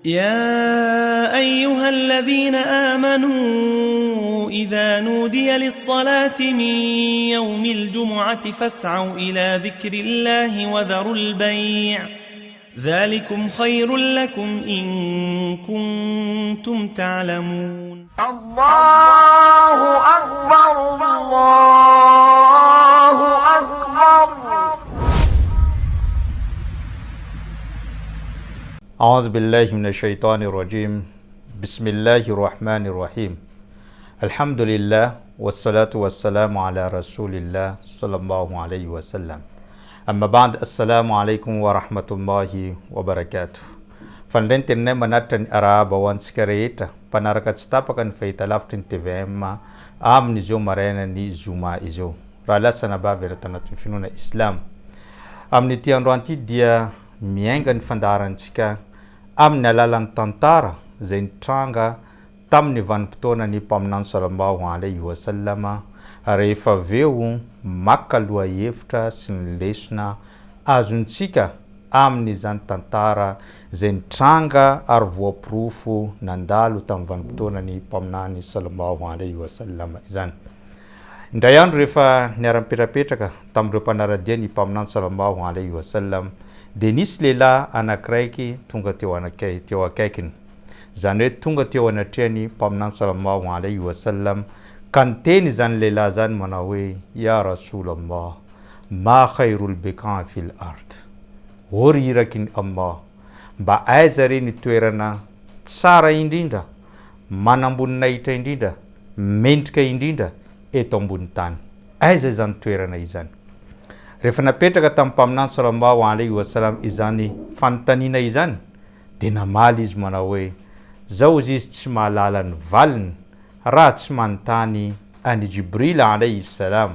يا أيها الذين آمنوا إذا نودي للصلاة من يوم الجمعة فاسعوا إلى ذكر الله وذروا البيع ذلكم خير لكم إن كنتم تعلمون. الله أكبر الله أكبر. أعوذ بالله من الشيطان الرجيم. بسم الله الرحمن الرحيم. الحمد لله والصلاة والسلام على رسول الله صلى الله عليه وسلم. أما بعد السلام عليكم ورحمة الله وبركاته. Fandentin manatan araba wan skareta panarakat stapakan feita laftin TVM am ni zo marena ni zuma izo rala sana ba veratana finuna Islam am ni tian ranti dia miengan fandarantsika amna lalan tantara zain tranga tamni van ptona ni pamnan sallallahu alaihi wasallama refa veu makalua yefta sin lesna azuntsika amni zan tantara zain tranga arvo prufu nandalu tam van ptona ni pamnani sallallahu alaihi wasallama izan ndayan refa nerampira-petraka tamre panaradia ni pamnan sallallahu alaihi wasallam denis lela anakraiky tonga teo akaikin zany hoe tonga teo anatrehany pamnan sallallahu alaihi wasallam kanteny zany lela zany manao hoe ya rasulallah ma khairul biqa'i fil ard ory irakin Allah mba aiza reny toerana tsara indrindra manamboninahitra indrindra mendrika indrindra eto ambony tany aiza zany toerana izany rehefa napetraka tamin'ny mpaminany sallallahu alaihi wasallam izany fanontaniana izany dia namaly izy manao hoe zao izy tsy mahalala ny valiny raha tsy manontany any Jibril alaihi salam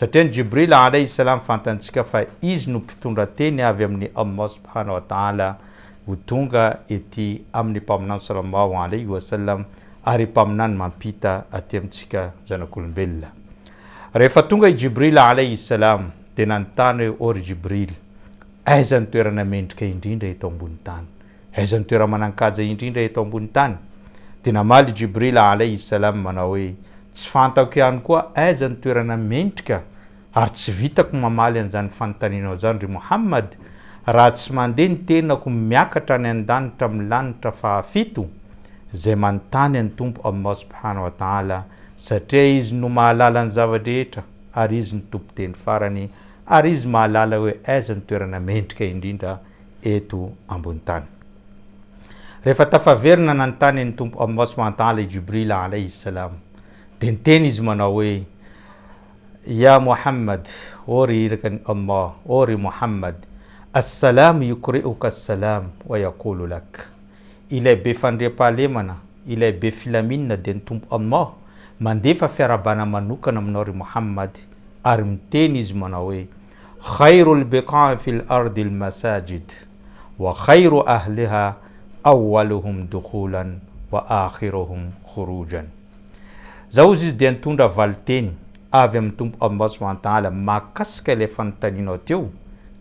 satria ny Jibril alaihi salam fantantsika fa izy no mpitondra teny avy amin'ny Allah subhanahu wa ta'ala ho tonga ety amin'ny mpaminany sallallahu alaihi wasallam ary mpaminany mampita aty amintsika zanak'olombelona. Rehefa tonga i Jibril alaihi salam dia nanontany hoe ory Jibril aiza ny toerana mendrika indrindra eto ambony tany, aiza ny toerana manankaja indrindra eto ambony tany. Dia namaly Jibril alaihi salam manao hoe tsy fantako ihany koa aiza ny toerana mendrika ary tsy vitako mamaly an'izany fanontanianao zany ry Muhammad raha tsy mandeha ny tenako miakatra ny an-danitra amin'ny lanitra fahafito zay manontany ny tompo Allah subhanahu wa ta'ala satria izy no mahalala ny zava-drehetra ary izy ny tompo-teny farany ary izy mahalala hoe aiza ny toerana mendrika indrindra eto ambony tany. Rehefa tafaverina nanontany ny tompo Allah subhanahu wa ta'ala Jibril alaihi salam dia niteny izy manao hoe ya Muhammad ory irakan Allah ory Muhammad assalamu yukri'uka assalam wa yaqulu lak. Ilay be fandriam-pahalemana ilay be filaminana dia ny tompo Allah mandefa fiarabana manokana aminao ry Muhammad ary miteny izy manao hoe khairul biqa'i fil ardi al masajid wa khairu ahliha awwaluhum dukhulan wa akhiruhum khurujan. Zao izy dia nitondra valiteny avy amin'ny tompo Allah subhanahu wa ta'ala makasika ilay fanontanianao teo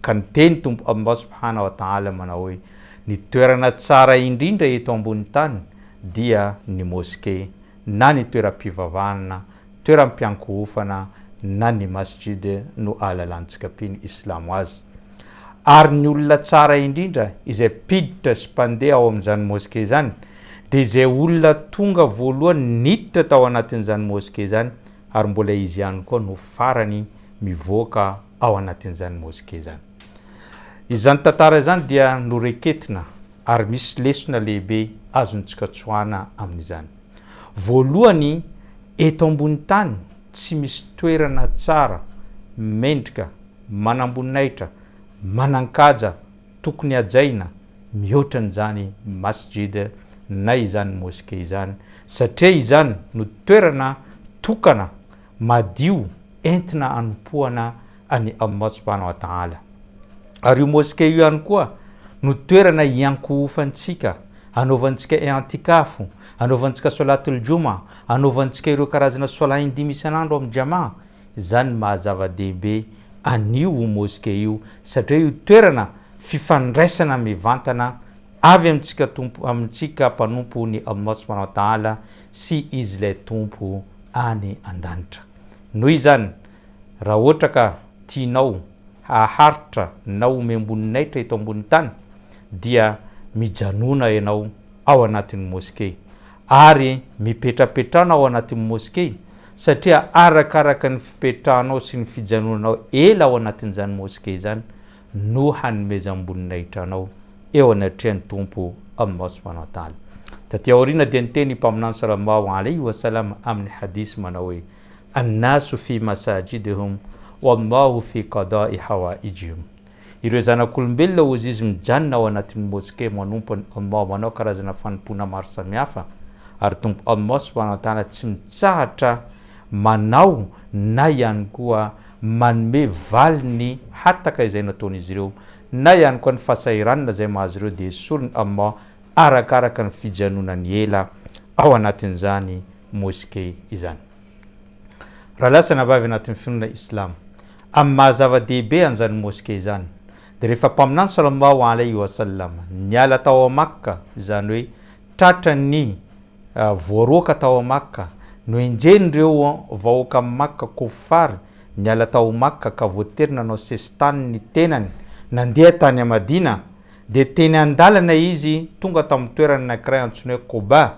ka niteny tompo Allah subhanahu wa ta'ala manao hoe ny toerana tsara indrindra eto ambony tany dia ny moské na ny toeram-pivavahana toeram-piankohofana na ny masjid no alalantsika piny islamo azy. Ary ny olona tsara indrindra izay piditra sy mpandeha ao amin'izany moské zany dia izay olona tonga voalohany niditra tao anatin'izany moské zany ary mbola izy ihany koa no farany mivoaka ao anatin'izany moské zany. Izany tantara zany dia noreketina ary misy lesona lehibe azontsika tsoana amin'izany. Voalohany eto ambony tany tsy misy toerana tsara mendrika manamboninahitra manankaja tokony hajaina mihoatra n'izany masjid na izany moské izany satria izany no toerana tokana madio entina anompohana any Allah subhanahu wa ta'ala. Ary io moské io ihany koa no toerana iankohofantsika anaovantsika i'tikafo anaovantsika solatul juma anaovantsika ireo karazana sola indimy isan'andro amin'ny jamaa. Zany mahazava-dehibe anio moské io satria io toerana fifandraisana mivantana avy amintsika mpanompo ny Allah subhanahu wa ta'ala sy izy lay tompo any an-danitra. Noho izany raha ohatra ka tianao haharitra na ome amboninaitra eto ambony tany dia mijanona ianao ao anatin'ny moské ary mipetrapetrana ao anatin'ny moské satria arakaraka ny fipetrahanao sy ny fijanonanao ela ao anatin'izany moské zany no hanomeza amboninaitra anao eo anatrehan'ny tompo Allah subhanahu wa ta'ala. Taty aoriana dia niteny mpaminany sallallahu alayhi wa sallam amin'ny hadisy manao hoe annasu fi masajidihum wallahu fi qada'i hawaijihim. Ireo zanak'olombelona ozy izy mijanona ao anatin'ny moské manompony Allah manao karazana fanompona maro samihafa ary tompo Allah subhanahu wa ta'ala tsy mitsahatra manao na ihany koa manome valiny hataka izay nataon'izy ireo na ihany koa ny fahasahiranana izay mahazo ireo dia esoriny Allah arakaraka ny fijanonany ela ao anatin'izany moské izany. Raha lasana vavy anatin'ny finoana islam amin'ny mahazava-dehibe an'izany moské izany dia rehefa mpaminany sallallahu alayhi wa sallam niala tao a Makka, izany hoe tratra ny voaroaka tao a Makka no enjen'ireo vahoaka amin'ny Makka kofary niala tao Makka ka voaterina nanao sesitany ny tenany nandeha tany a Madina dia teny an-dalana izy tonga tamin'ny toerana anankiray antsoina hoe Quba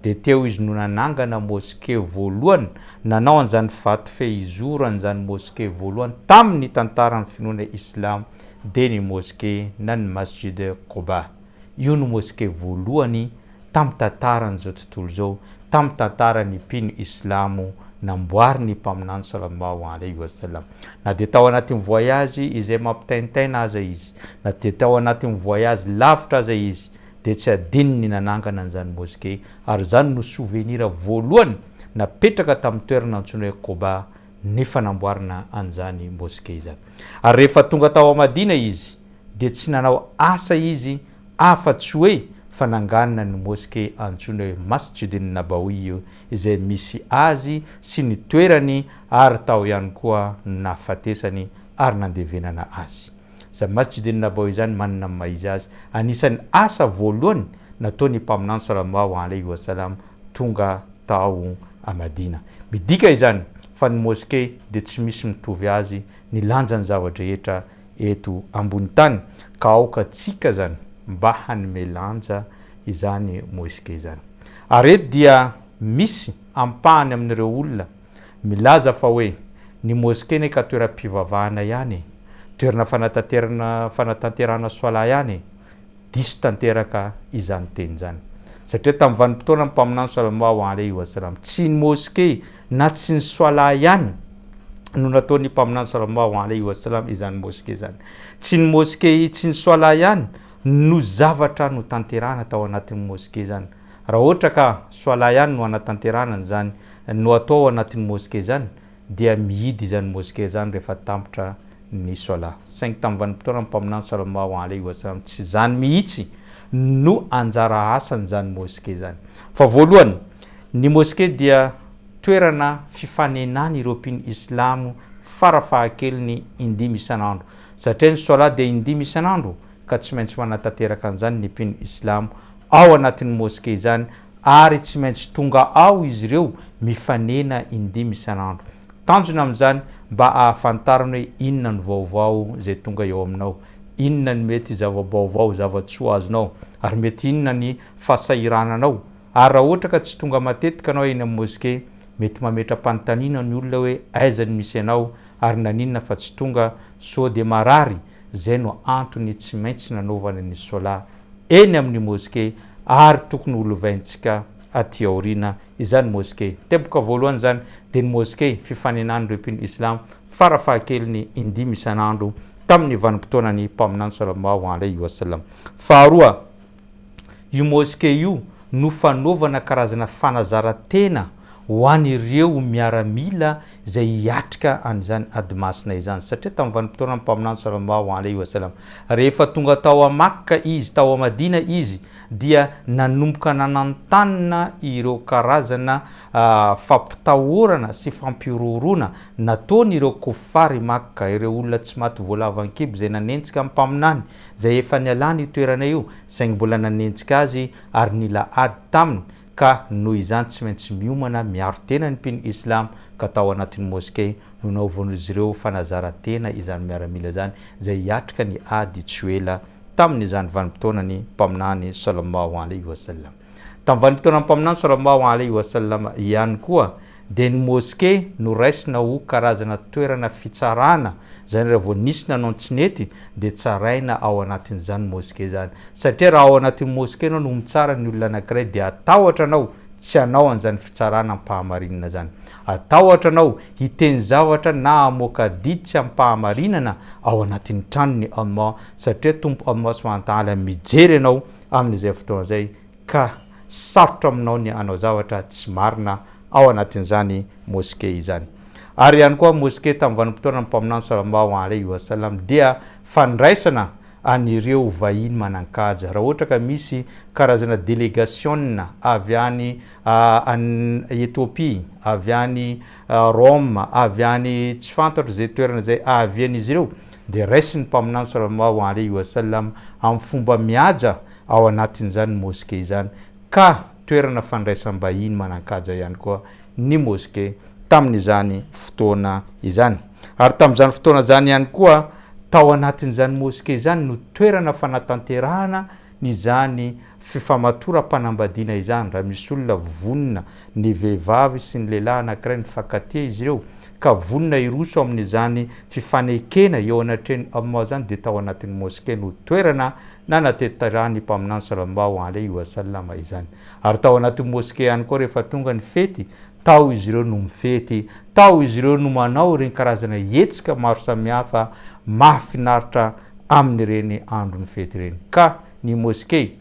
dia teo izy no nanangana moské voalohany nanao an'izany vato fehizoran'izany moské voalohany tamin'ny tantaran'ny finoana islam dia ny moské na ny masjid Quba. Io no moské voalohany tamin'ny tantaran'izao tontolo zao, tamin'ny tantaran'ny mpino islamo namboariny mpaminany sallallahu alayhi wa sallam. Na dia tao anatin'ny voyage izay mampitaintaina aza izy, na dia tao anatin'ny voyage lavitra aza izy dia tsy adininy nanangana an'izany moské ary zany no souvenir voalohany napetraka tamin'ny toerana antsoina hoe Quba ny fanamboarana an'izany moské izany. Ary rehefa tonga tao a Madina izy dia tsy nanao asa izy afa-tsy hoe fananganana ny moské antsoina hoe Masjid Nabawi izay misy azy sy ny toerany ary tao ihany koa nafatesany ary nandevenana azy. Izany Masjid Nabawi izany manana maizy azy anisan'ny asa voalohany nataony mpaminany sallallahu alayhi wa sallam tonga tao a Madina. Midika izany fa ny moské dia tsy misy mitovy azy ny lanjany zavatra rehetra eto ambony tany ka aoka tsika zany mba hanome lanja izany moské izany. Ary eto dia misy ampahany amin'ireo olona milaza fa hoe ny moské ny ka toeram-pivavahana ihany, toerana fanatanterana soala ihany, diso tanteraka izany teny izany. Satria tamin'ny vanim-potoana ny mpaminany sallallahu alayhi wa sallam tsy ny moské na tsy ny soala ihany no nataony mpaminany sallallahu alayhi wa sallam izany moské izany. Tsy ny moské, tsy ny soala ihany no zavatra no tanterana tao anatin'ny moské izany. Raha ohatra ka soala ihany no anatanterana izany no atao ao anatin'ny moské izany dia mihidy izany moské izany rehefa tampotra ny soala. Saingy tamin'ny vanim-potoana ny mpaminany sallallahu alayhi wa sallam tsy izany mihitsy no anjara asan'izany moské izany. Fa voalohany ny moské dia toerana fifanenany ireo mpino islamo farafahakeliny indimy isan'andro satria ny soala dia indimy isan'andro ka tsy maintsy manatanteraka an'izany ny mpino islamo ao anatin'ny moské izany ary tsy maintsy tonga ao izy ireo mifanena indimy isan'andro. Tanjona amin'izany mba ahafantarana hoe inona ny vaovao izay tonga eo aminao, inona ny mety zava-baovao zava-tsoa azonao ary mety inona ny fahasahirananao. Ary raha ohatra ka tsy tonga matetika anao eny amin'ny moské mety mametra-panontaniana ny olona hoe aiza ny misy anao ary naninona fa tsy tonga sao dia marary. Zay no antony tsy maintsy nanaovana ny sola eny amin'ny moské ary tokony olovaintsika aty aoriana izany moské. Teboka voalohany zany dia ny moské fifanenan'ireo mpino islam farafahakeliny indimy isan'andro tamin'ny vanim-potoanany mpaminany sallallahu alayhi wa sallam. Faharoa, io moské io no fanaovana karazana fanazara-tena ho an'ireo miaramila zay hiatrika an'izany adimasina izany satria tamin'ny vanim-potoana ny mpaminany sallallahu alaihi wasallam rehefa tonga tao a Makka izy tao a Madina izy dia nanomboka nanantanina ireo karazana fampitahorana sy fampirorona nataon'ireo kofary Makka, ireo olona tsy maty voalavan-kibo zay nanenjika amin'ny mpaminany zay efa nialany io toerana io saingy mbola nanenjika azy ary nila ady taminy ka noho izany tsy maintsy miomana miaro tena ny mpino islam ka tao anatin'ny moskey no naovan'izy ireo fanazarantena izany miaramila zany zay hiatrika ny ady tsy ela tamin'izany vanim-potoanany mpaminany sallallahu alaihi wasallam. Tamin'ny vanim-potoanany mpaminany sallallahu alaihi wasallam ihany koa dia ny moskey no raisina ho karazana toerana fitsarana zany raha vao nisy nanao tsinety dia tsaraina ao anatin'izany moskey zany satria raha ao anatin'ny moskey anao no mitsara ny olona anankiray dia atahotra anao tsy anao an'izany fitsarana am-pahamarinana zany, atahotra anao hiteny zavatra na amoaka diditsy am-pahamarinana ao anatin'ny tranony Allah satria tompo Allah subhanahu wa ta'ala mijery anao amin'izay fotoana zay ka sarotra aminao ny anao zavatra tsy marina ao anatin'izany moskey izany. Ary ihany koa moskey tamin'ny vanim-potoana ny mpaminany sallallahu alaihi wasallam dia fandraisana an'ireo vahiny manan-kaja raha ohatra ka misy karazana délégation avy any Ethiopie, avy any Rome, avy any tsy fantatra zay toerana zay avy an'izy ireo dia raisiny mpaminany sallallahu alaihi wasallam amin'ny fomba mihaja ao anatin'izany moskey izany ka toerana fandraisam-bahiny manan-kaja ihany koa ny moskey tamin'izany fotoana izany. Ary tamin'izany fotoana zany ihany koa tao anatin'izany moskey zany no toerana fanatanterahana ny zany fifamatoram-panambadiana izany raha misy olona vonina ny vehivavy sy ny lehilahy anankiray nifankatia izy ireo ka vonina iroso amin'izany fifanekena eo anatreny Allah zany dia tao anatin'ny moskey no toerana nanatanterahany mpaminany sallallahu alaihi wasallam izany. Ary tao anatin'ny moskey ihany koa rehefa tonga ny fety tao izy ireo no mifety, tao izy ireo no manao ireny karazana hetsika maro samihafa mahafinaritra amin'ireny andro ny fety ireny. Ka ny moskey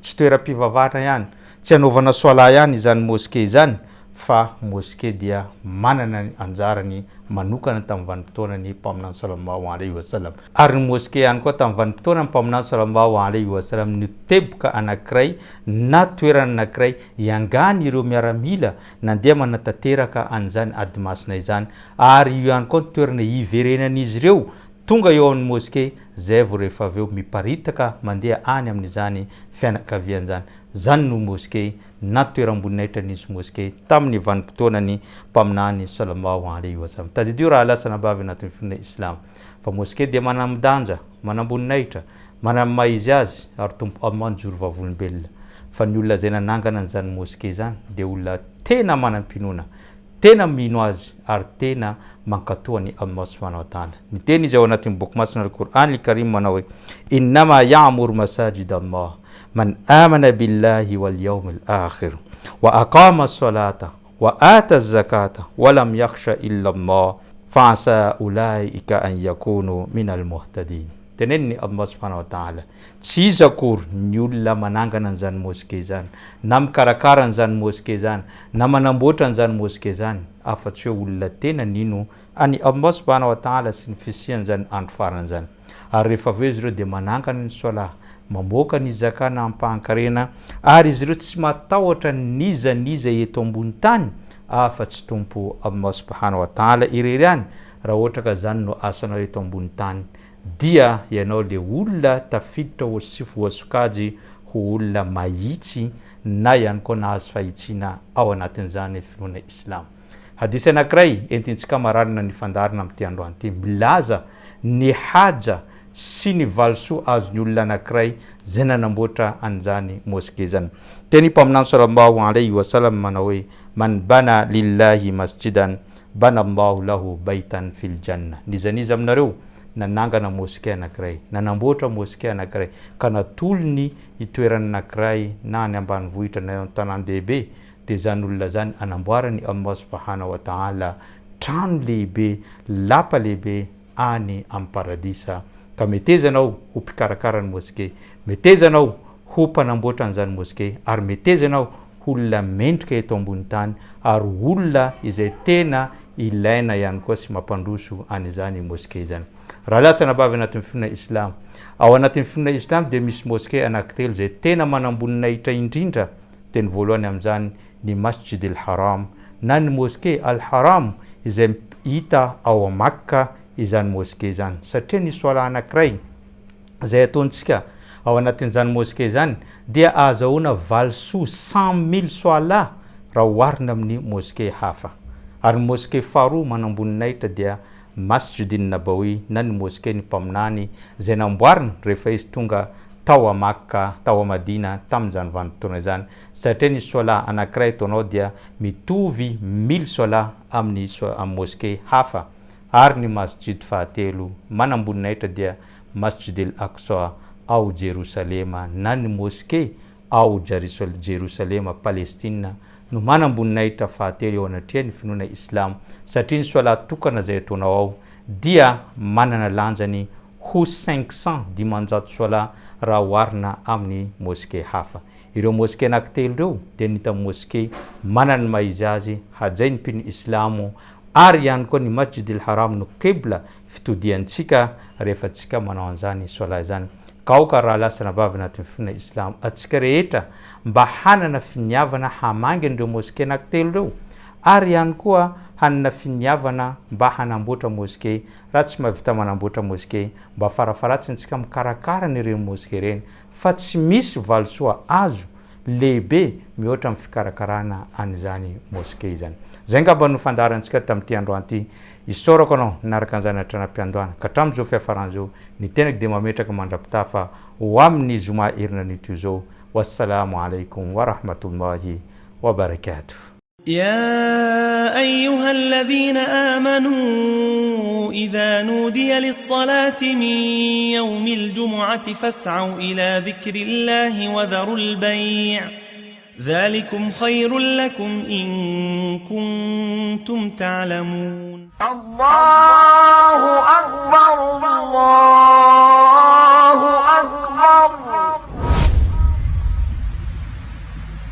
tsy toeram-pivavahana ihany, tsy anaovana soala ihany izany moskey izany fa moskey dia manana ny anjarany manokana tamin'ny vanim-potoanany mpaminany sallallahu alaihi wasallam. Ary ny moskey ihany koa tamin'ny vanim-potoanany mpaminany sallallahu alaihi wasallam ny teboka anankiray na toerana anankiray iangany ireo miaramila nandeha manatanteraka an'izany adimasina izany ary io ihany koa toerana hiverenan'izy ireo tonga eo amin'ny moskey zay vao rehefa avy eo miparitaka mandeha any amin'izany fianakavian'izany. Zany no moskey na toeram-boninahitra nisy moskey tamin'ny vanim-potoanany mpaminany sallallahu alaihi wasallam. Tadidio raha lasana bavy anatin'ny fianakaviana islam fa moskey dia manamidanja, manamboninahitra, manamaha izy azy ary tompo Allah mijoro vavolombelona fa ny olona zay nanangana an'izany moskey zany dia olona tena manampinoana, tena mino azy ary tena mankatoa ny Allah subhanahu wa ta'ala. Miteny izy ao anatin'ny boky masina al-Qur'an al-Karim manao hoe innama ya'muru masajid Allah man amana billahi wal yawmil akhir wa aqama as-salata wa ata az-zakata wa lam yakhsha illa Allah fa asa ulaika an yakunu min al-muhtadin. Tenenny Allah subhanahu wa ta'ala tsy izy akory ny olona manangana an'izany moskey zany na mikarakara an'izany moskey zany na manamboatra an'izany moskey zany afa-tsy hoe olona tena nino any Allah subhanahu wa ta'ala sy ny fisian'izany andro farany zany. Ary rehefa avy eo izy ireo dia manangana ny sola, mamoaka ny zakana ampahankarena ary izy ireo tsy matahotra niza eto ambony tany afa-tsy tompo Allah subhanahu wa ta'ala irery any raha ohatra ka zany no asanao eto ambony tany dia ianao le olona tafiditra ho sy voasokajy ho olona mahitsy na ihany koa nahazo fahitsina ao anatin'izany finoana islam. Hadisy anankiray entintsika mararina ny fandarina amin'ity androany ity milaza ny haja sy ny valisoa azon'ny olona anankiray zay nanamboatra an'izany moskey zany. Teny mpaminany sallallahu alaihi wasallam manao hoe man bana lillahi masjidan bana Allahu lahu baitan fil janna. Nizaniza aminareo nanangana moskey anankiray, nanamboatra moskey anankiray ka natolony itoerana anankiray na any ambanivohitra na an-tanan-dehibe dia zany olona zany anamboarany Allah subhanahu wa ta'ala trano lehibe, lapa lehibe any amin'ny paradisa. Ka metezanao ho mpikarakara ny moskey, metezanao ho mpanamboatra an'izany moskey ary metezanao olona mendrika eto ambony tany ary olona izay tena ilaina ihany koa sy mampandroso an'izany moské zany. Raha lasana bavy anatin'ny finoana islam, ao anatin'ny finoana islam dia misy moské anankitelo zay tena manamboninaitra indrindra. Teny voalohany amin'izany ny Masjid al-Haram na ny moské al-Haram izay hita ao Makka izany moské zany, satria ny soala anankiray zay ataontsika ao anatin'izany moské zany dia azahoana valisoa 100,000 soala raha oharina amin'ny moské hafa. Ary ny moské faharoa manamboninahitra dia Masjid an-Nabawi na ny moské ny mpaminany zay namboarina rehefa izy tonga tao a Makka, tao a Madina tamin'izany vanim-potoana izany, satria ny soala anankiray ataonao dia mitovy 1000 soala amin'ny moské hafa. Ary ny masjid fahatelo manamboninahitra dia Masjid al-Aqsa ao Jerusalema na ny moské ao Jerusalema Palestina no manamboninahitra fahatelo eo anatria ny finoana islam, satria ny soala tokana zay ataonao ao dia manana lanjany ho 500 soala raha oharina amin'ny moské hafa. Ireo moské anankitelo ireo dia nita moské manana maizy azy hajay ny mpino islamo, ary ihany koa ny Masjid al-Haram no qibla fitodiantsika rehefa tsika manao an'izany soala izany. Kaoka raha lasana vavy anatin'ny finoana islam, atsika rehetra mba hanana finiavana hamangana ireo moské anankitelo ireo, ary ihany koa hanana finiavana mba hanamboatra moské. Raha tsy mahavita manamboatra moské, mba farafaratsiny tsika mikarakara n'ireny moské ireny, fa tsy misy valisoa azo lehibe mihoatra amin'ny fikarakarana an'izany moské izany. Zay ngamba no fandaharantsika tamin'ity androany ity. Isorako anao naraka an'izany atranam-piandohana ka hatramin'izao fiafaran'izao ny tenako dia mametraka mandrapitafa ho amin'ny zoma herinan'ito izao. Wassalamu alaikum wa rahmatullahi wa barakatuh. يا أيها الذين آمنوا إذا نودي للصلاة من يوم الجمعة فاسعوا إلى ذكر الله وذروا البيع ذلكم خير لكم إن كنتم تعلمون. الله أكبر الله